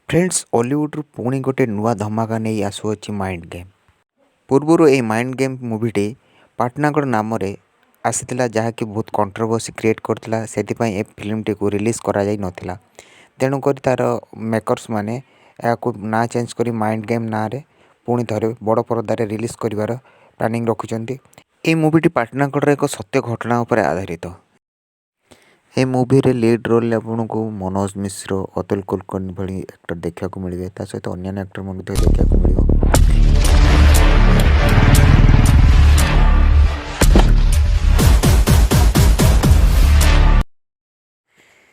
Friends Hollywood पुणी गोटे नुआ धमाका नहीं आसुअछि माइंड गेम। पूर्वर ये माइंड गेम मुवीटी पाटनागढ़ नाम आसीला जहाँकि बहुत कंट्रोवर्सी क्रिएट करता से ए फिल्मटी को रिलीज करा जाई नथिला। तेणुक तार मेकर्स माने ना चेंज करी माइंड गेम ना रे पुणी थे बड़ परदार रिलीज कर प्लानिंग रखुंट। ये मुवीटी पाटनागढ़ एक सत्य घटना पर आधारित। ये मूवी रे लीड रोल आपन को मनोज मिश्र अतुल कुलकर्णी भली एक्टर देखा मिले सहित अन्य एक्टर मन देखा मिले।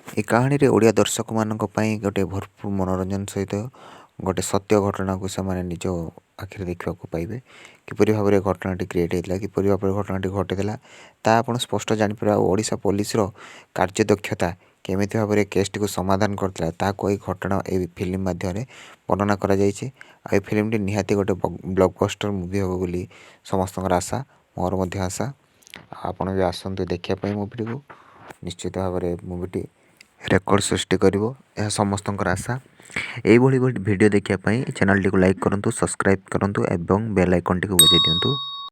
ये कहानी रे ओडिया दर्शक मान गोटे भरपूर मनोरंजन सहित गोटे सत्य घटना को से निज आखिर देखा पाइबे किपर भाव में घटनाटी क्रिएट होता किपर भाव में घटनाटी घटीला ता आप स्पष्ट जापर। ओडिशा पुलिस कार्यदक्षता केमी भाव में केसटी को समाधान करता ताकू ये घटना ये फिल्म माध्यम वर्णना करा फिल्मटी निहाती गोटे ब्लॉकबस्टर मूवी हम बोली समस्त आशा मोर मध्य आशा। आपड़ भी आसतु देखापी मूवी को निश्चित भाव में मूवीटी रेकर्ड सृष्टि करिवो यह समस्तଙ୍କର आशा। एभली भिडियो देखिया पई चैनल टी को लाइक करंतु सब्सक्राइब करंतु एवं बेल आइकन टी को बजाय दियंतु।